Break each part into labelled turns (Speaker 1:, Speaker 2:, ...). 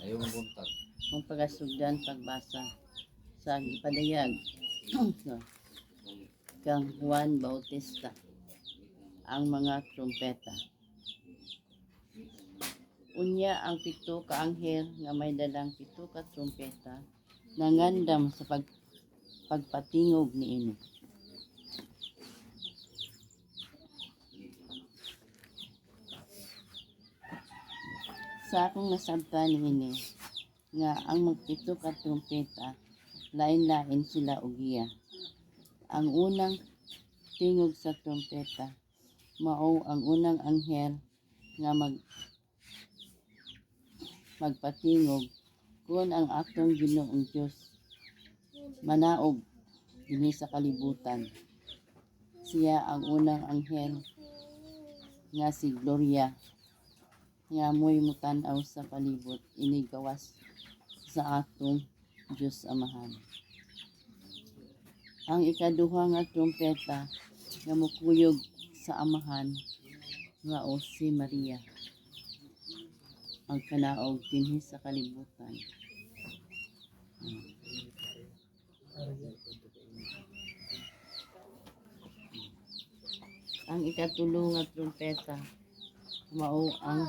Speaker 1: Kung pagasugdan pagbasa sa gipadayag kang Juan Bautista ang mga trumpeta. Unya ang pito ka anghel nga may dalang pito ka trumpeta nangandam sa pagpatingog niini. Sa akong nasabtan niini nga ang magpito ka trumpeta lain-lain sila og iya. Ang unang tingog sa trumpeta mao ang unang anghel nga magpatingog kun ang atong Ginoong Dios manaog dinhi sa kalibutan. Siya ang unang anghel nga si Gloria nga mo'y mutan-aw sa palibot ini gawas sa atong Diyos Amahan. Ang ikaduha nga trumpeta nga mukuyog sa Amahan nga o si Maria ang kanaog dinhi sa kalibutan. Ang ikatulo nga trumpeta mao ang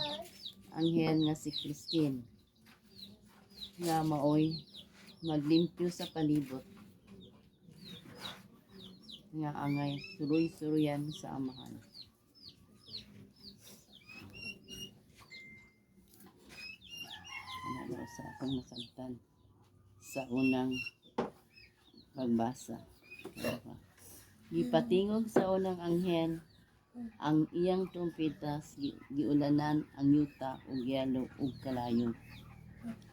Speaker 1: anghel nga si Christine nga maoy maglimpyo sa palibot nga angay suroy-suroyan sa Amahan. Ano sa akong nasabtan sa unang pagbasa. Gipatingog sa unang anghel ang iyang trompetas giulanan ang yuta ug yelo ug kalayo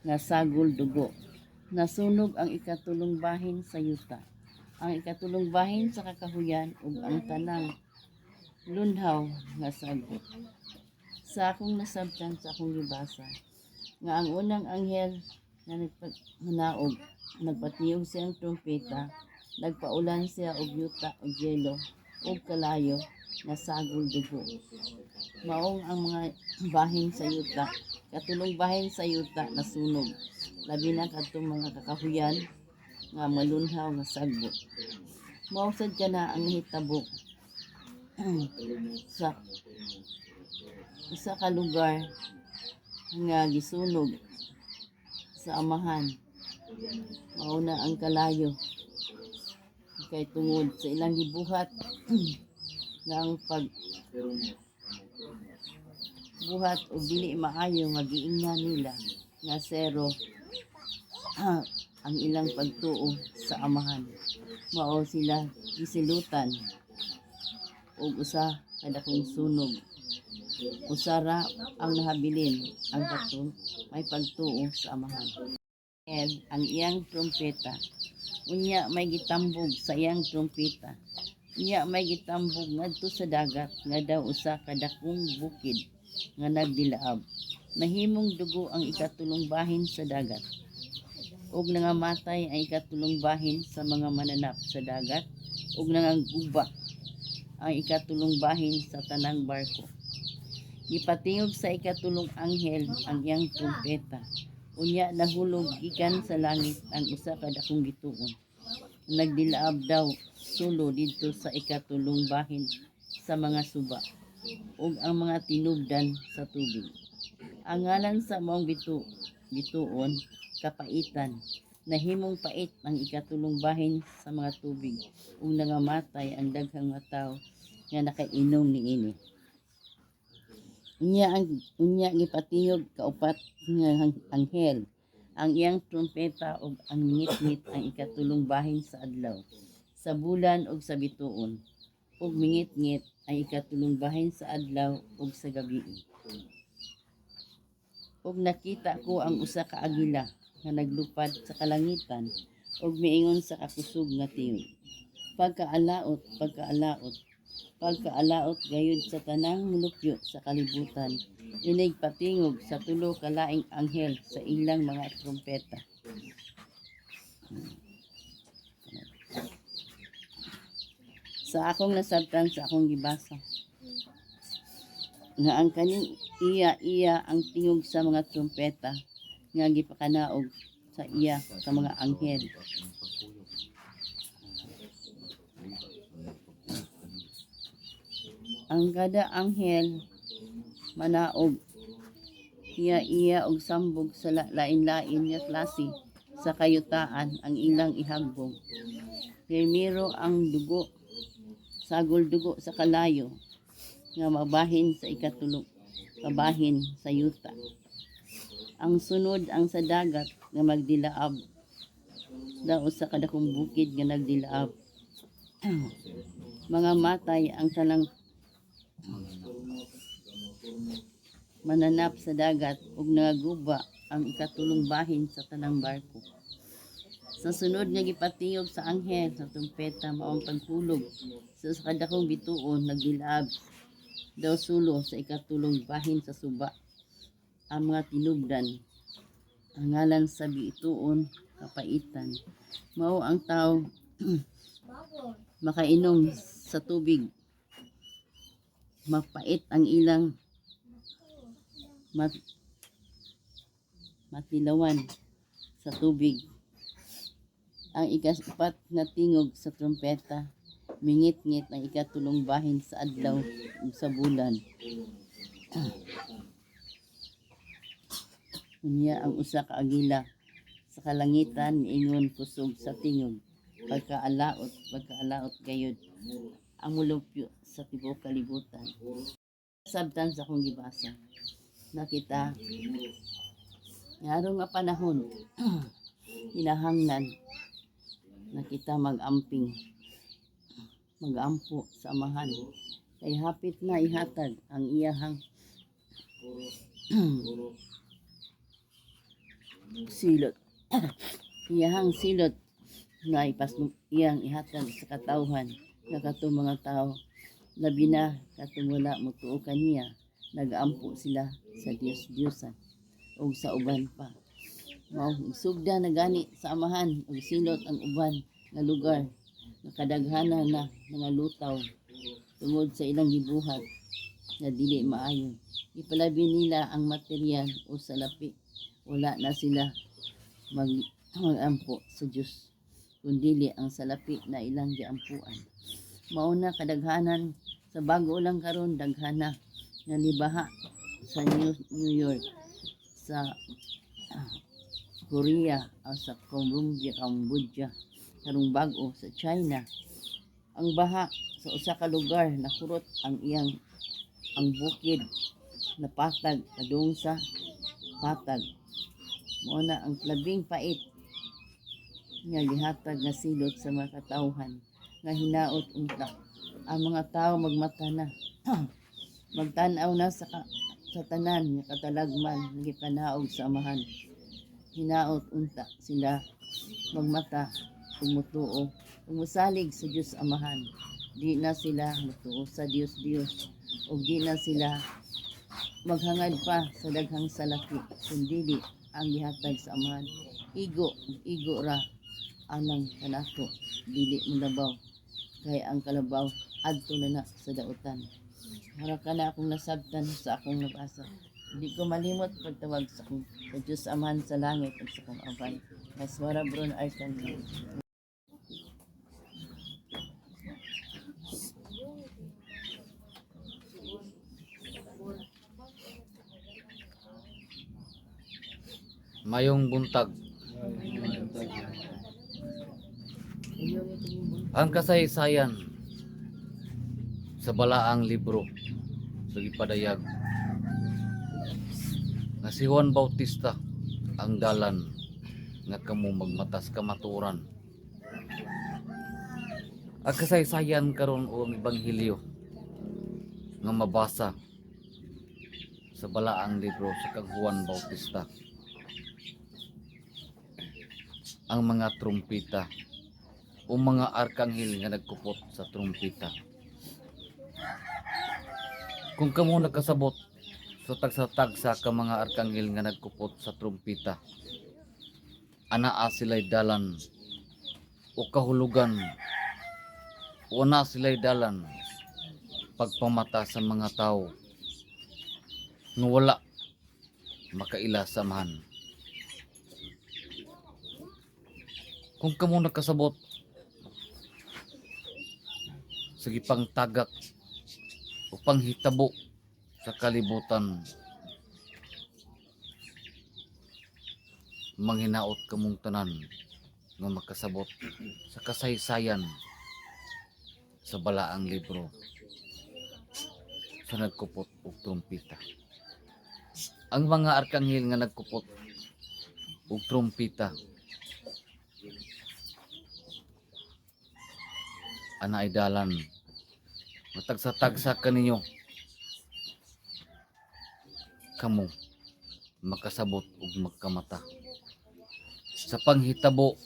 Speaker 1: nga sagol dugo. Nasunog ang ikatulong bahin sa yuta, ang ikatulong bahin sa kakahuyan ug ang tanang lunhaw nga sagot. Sa akong nasabtan sa akong gibasa nga ang unang anghel nga nagpanaog nagpatiyog siyang trompeta, nagpaulan siya og yuta ug yelo ug kalayo nga sagol dugo. Maong ang mga bahin sa yuta, katulong bahin sa yuta nasunog, labi na kadtong mga kakahuyan nga malunhaw nga sagbot. Mausad ka na ang hitabo sa usa ka lugar nga gisunog sa Amahan. Mauna ang kalayo kay tungod sa ilang gibuhat nga ang buhat o dili maayo nga giingnan nila nga zero ang ilang pagtuo sa Amahan. Mao sila gisilutan og usa ka dakong sunog. Usara ang nahabilin ang may pagtuo sa Amahan. And ang iyang trompeta unya may gitambog sa iyang trompeta. Unya may gitambog ngadto sa dagat nga daw usa ka dakong bukid nga nagdilaab. Nahimong dugo ang ikatulong bahin sa dagat. Ug nangamatay ang ikatulong bahin sa mga mananap sa dagat ug nangaguba ang ikatulong bahin sa tanang barko. Gipatingog sa ikatulong anghel ang iyang trompeta. Unya nahulog gikan sa langit ang usa ka dakong gituon. Nagdilaab daw sulo didto sa ikatulong bahin sa mga suba ug ang mga tinubdan sa tubig. Ang ngalan sa maong bituon kapaitan. Nahimong pait ang ikatulong bahin sa mga tubig ug nangamatay ang daghang mga tawo nga nakainom niini. Unya gipatingog kaupat nga anghel ang iyang trompeta ug ang ngit-ngit ang ikatulong bahin sa adlaw, sa bulan ug sa bituon, ug mingit-ngit ang ikatulong bahin sa adlaw ug sa gabii. Ug nakita ko ang usa ka agila nga naglupad sa kalangitan ug miingon sa kakusog nga tingog. Pagkaalaot gayud sa tanang mulupyo sa kalibutan, inig patingog sa tulo ka laing anghel sa ilang mga trompeta. Sa akong nasabtan sa akong gibasa nga ang kaning iya ang tingog sa mga trompeta nga gipakanaog sa iya sa mga anghel. Ang kada anghel manaog iya og sambog sa lain-lain nga klase sa kayutaan ang ilang ihagbog. Primero ang dugo, sagol dugo sa kalayo nga mabahin sa ikatulog, kabahin sa yuta. Ang sunod ang sa dagat nga magdilaab, daos sa kadakong bukid nga nagdilaab. Mga matay ang tanang mananap sa dagat ug nagaguba ang ikatulong bahin sa tanang barko. Sa sunod nga gipatiyog sa anghel sa trumpeta maong pagpulog sa kadakong bituon nagdilaab daw sulo sa ikatulong bahin sa suba. Ang mga tinubdan ang ngalan sa bituon kapaitan mao ang tao makainom sa tubig mapait ang ilang matilawan sa tubig. Ang ikapat na tingog sa trumpeta mingit-ngit ang ikatulong bahin sa adlaw ug sa bulan. Unya ang usa ka agila sa kalangitan niingon kusog sa tingog pagkaalaot gayud ang mulupyo sa tibuok kalibutan. Sabtan sa akong gibasa nakita ngaro nga panahon hinahanglan nakita magampo sa amahan kay hapit na ihatag ang iyahang silot iyahang silot nga iyang ihatag sa katawhan nga katong mga tao labi na katong wala motuo kaniya nagaampo sila sa Dios-Diyosan ug sa uban pa. Mao sugda na gani sa amahan ug silot ang uban nga lugar nakadaghana na mga lutaw tungod sa ilang gibuhat na dili maayo. Ipalabi nila ang material o salapi. Wala na sila magampo sa Dios kundili ang salapi na ilang giampuan. Mauna kadaghanan sa bago lang karon daghana nga nibaha sa New York, sa Korea o sa Cambodia, karong bago sa China. Ang baha sa usa ka lugar nakurot ang bukid na patag padung sa patag. Mao na ang labing pait nga gihatag nga silot sa mga katawhan nga hinaot unta ang mga tao magmata na magtan-aw na sa tanan nga katalagman nga gipanaog sa amahan. Hinaot unta sila magmata ug mutuo ug mosalig sa Dios amahan. Di na sila mutuo sa Dios ug di na sila maghangad pa sa daghang salapi kundi ang gihatag sa amahan. Igo ra anang kanato dili mulabaw kay ang kalabaw adto na sa dautan. Hara ka na akong nasabtan sa akong nabasa. Hindi ko malimot pagtawag sa Diyos Amahan sa langit at sa kong abay. Maswara Bron Arkan.
Speaker 2: Mayong buntag. Ang kasaysayan sa balaang libro sa gipadayag nga si Juan Bautista ang dalan nga kamo magmatas kamaturan. Ang kasaysayan karon o ang ebanghelyo nga mabasa sa balaang libro sa kang Juan Bautista. Ang mga trumpita o mga arkanghel nga nagkupot sa trumpita. Kung kamo nakasabot sa tagsa-tagsa ka mga arkanghel nga nagkupot sa trumpita, anaa sila'y dalan o kahulugan o ana sila'y dalan pagpamata sa mga tao nga wala makaila sa amahan. Kung kamo nakasabot sa gipang tagak o panghitabo sa kalibutan, manghinaot kamong tanan nga makasabot sa kasaysayan sa balaang libro sa nagkupot og trumpita. Ang mga arkanghel nga nagkupot og trumpita ana ay dalan matagsa-tagsa kaninyo kamo makasabot ug magkamata sa panghitabo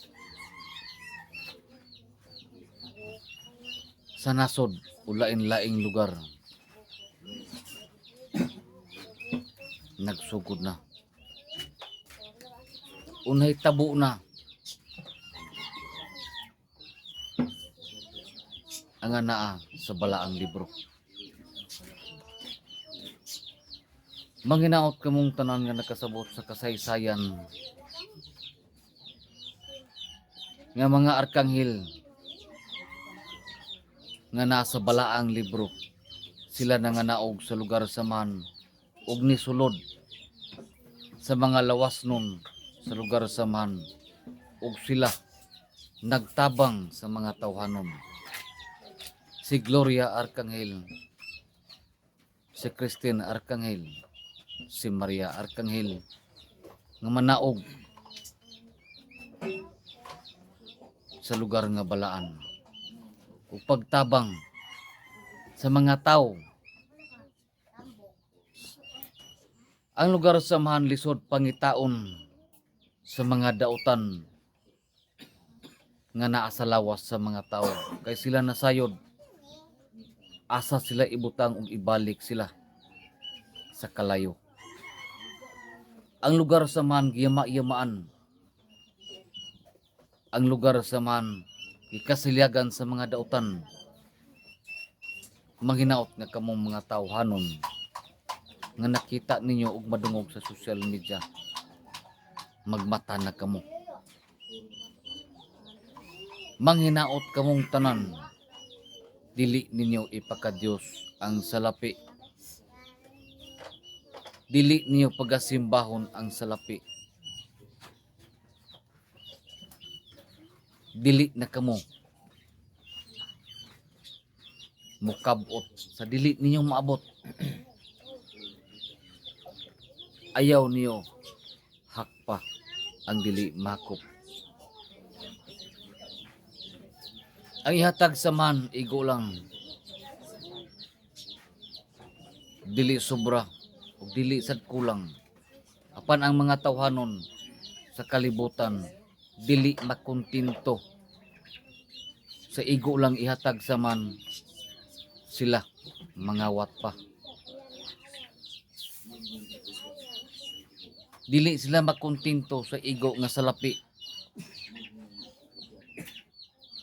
Speaker 2: sa nasod o lain-laing lugar. Nagsugod na, unay tabo na ang anaa sa balaang libro. Manghinaot kamong tanan nga nakasabot sa kasaysayan nga mga arkanghel nga nasa balaang libro. Sila nanganaog sa lugar saman ug nisulod sa mga lawas nun sa lugar saman ug sila nagtabang sa mga tawhanon. Si Gloria Arkanghel, si Christine Arkanghel, si Maria Arkanghel nga manaog sa lugar nga balaan ug pagtabang sa mga tao. Ang lugar samahan lisod pangitaon sa mga dautan nga naa sa lawas sa mga tao, kay sila nasayod asa sila ibutang ug ibalik sila sa kalayo. Ang lugar samahan giyama-yamaan, ang lugar samahan ikasilyagan sa mga dautan. Manghinaot nga kamong mga tawhanon nga nakita ninyo og madungog sa social media, magmata na kamo. Manghinaot kamong tanan, dili ninyo ipakadiyos ang salapi, dili ninyo pagasimbahon ang salapi, dili na kamo mukabot sa dili ninyo maabot. Ayaw niyo hakpa ang dili makop. Ang ihatag sa man igo lang, dili sobra o dili sad kulang. Apan ang mga tawhanon sa kalibutan dili makontinto sa igo lang ihatag sa man, sila mangawat pa. Dili sila makontinto sa igo nga salapi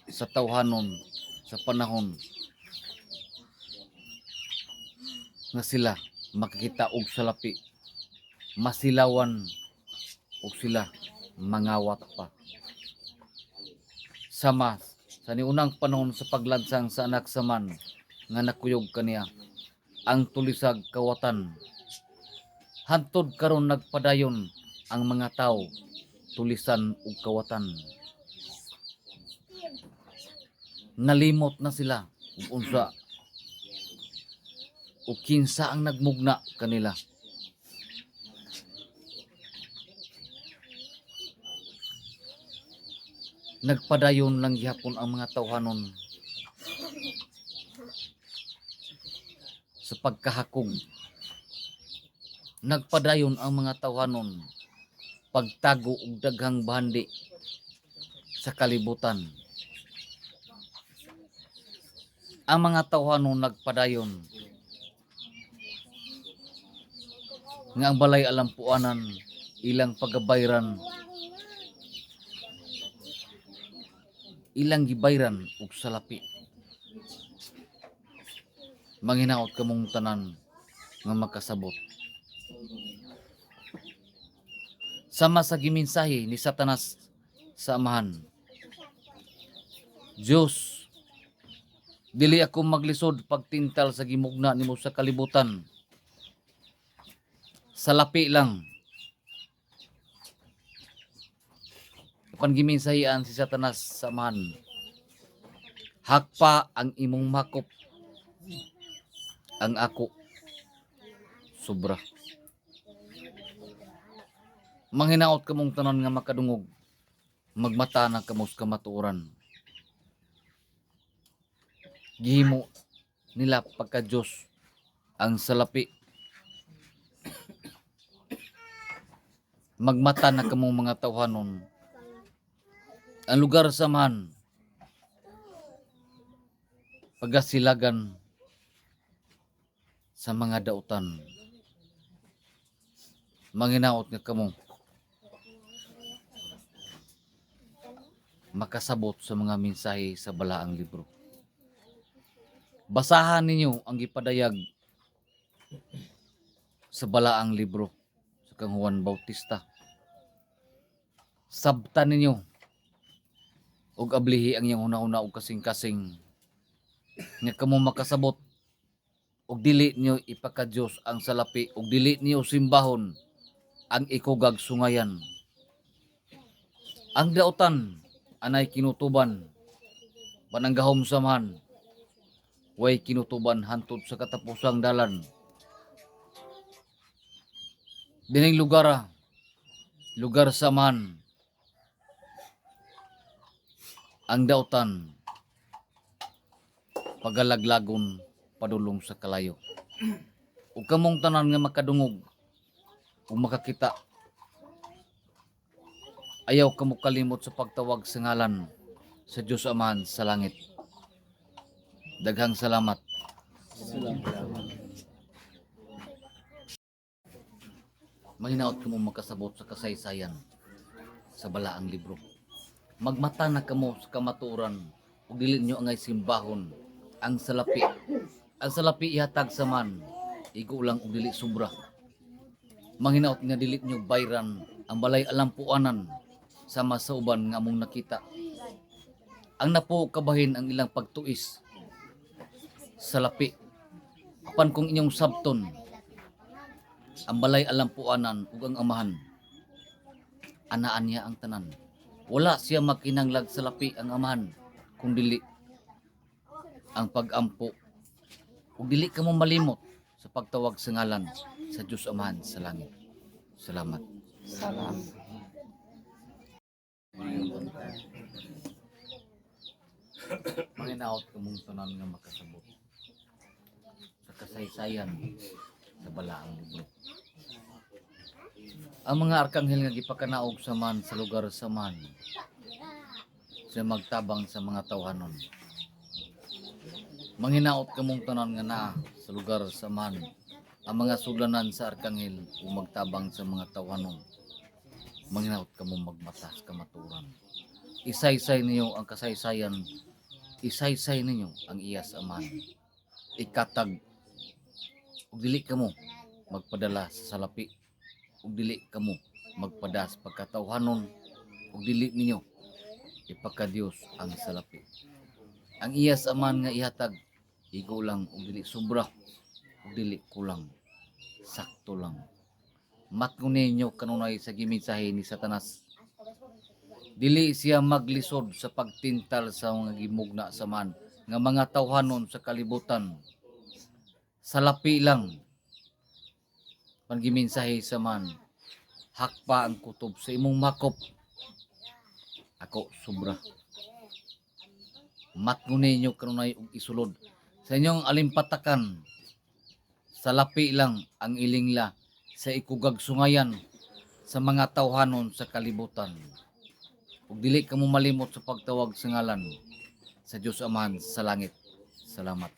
Speaker 2: sa tawhanon sa panahon nga sila makikita og salapi, masilawan og sila mangawat pa. Sama sa niunang panahon sa paglansang sa anak sa man nga nakuyog kaniya ang tulisag kawatan, hantod karon nagpadayon ang mga tao tulisan ug kawatan. Nalimot na sila ug unsa ug kinsa ang nagmugna kanila. Nagpadayon lang gihapon ang mga tawhanon sa pagkahakog. Nagpadayon ang mga tawhanon pagtago og daghang bahandi sa kalibutan. Ang mga tawhanon nagpadayon nga ang balay alampuanan ilang pagabayran, ilang gibayran og salapi. Manghinaot kamong tanan nga makasabot. Sama sa gimensahe ni Satanas sa amahan, Diyos, dili ako maglisod pagtintal sa gimugna nimo sa kalibutan. Sa lapi lang. Apan giminsahian si Satanas sa amahan. Hakpa ang imong makop. Ang ako sobra. Manghinaot kamong tanan nga makadungog. Magmata na kamos kamatuoran. Gihimo nila pagka Diyos ang salapi. Magmata na kamong mga tawhanon. Ang lugar samahan, pagasilagan sa mga dautan. Manghinaot nga kamo makasabot sa mga mensahe sa balaang libro. Basahan ninyo ang gipadayag sa balaang libro sa kang Juan Bautista. Sabtan ninyo og ablihi ang iyang hunahuna og kasing-kasing nga kamo makasabot og dili niyo ipaka-Dios ang salapi og dili niyo simbahon ang ikugag sungayan. Ang dautan anay kinutuban pananggahom samahan way kinutuban hantod sa katapusang dalan. Dining lugar samahan ang dautan pagalaglagon padulong sa kalayo. Ug kamong tanan nga makadungog ug makakita, ayaw kamo kalimot sa pagtawag sa ngalan sa Diyos Amahan sa langit. Daghang salamat. Manghinaot kamo makasabot sa kasaysayan sa balaang libro. Magmata na kamo sa kamatuoran ug dili nyo angay simbahon ang salapi. Ang salapi ihatag sa man, igo lang ug dili sobra. Manghinaot nga dili nyo bayran ang balay alampuanan sama sa uban nga among nakita. Ang napo kabahin ang ilang pagtuis sa lapi. Apan kung inyong sabton ang balay alampuanan ug ang amahan, anaan niya ang tanan. Wala siya makinanglag sa lapi ang amahan kung dili ang pag-ampo ug dili kamo malimot sa pagtawag sa ngalan sa Diyos Amahan sa langit. Salamat. Manghinaot kamong tanan nga makasabot sa kasaysayan sa balaang libro. Ang mga arkanghel nga gipakanaog sa man sa lugar sa man, sa magtabang sa mga tawhanon. Manghinaot kamong tanan nga naa sa lugar sa man, ang mga sudlanan sa arkanghel o magtabang sa mga tawhanon. Manghinaot kamong magmata sa kamatuoran. Isaysay ninyo ang kasaysayan, isaysay ninyo ang iyas aman. Ikatag, ug dili kamo magpadala sa salapi, ug dili kamo magpadas pagkatawhanon, ug dili ninyo ipaka-Dios ang salapi. Ang iyas aman nga ihatag, igo lang ug dili sobra, ug dili kulang, sakto lang. Matngunin nyo kanunay sa gimensahe ni Satanas. Dili siya maglisod sa pagtintal sa mga gimugna sa man nga mga tawhanon sa kalibutan. Salapi lang pangimensahe sa man, hakpa ang kutob sa imong makop. Ako sobra. Matngunin nyo kanunay og isulod sa inyong alimpatakan. Salapi lang ang ilingla sa ikugag sungayan sa mga tawhanon sa kalibutan. Ug dili kamo malimot sa pagtawag sa ngalan sa Diyos Amahan sa langit. Salamat.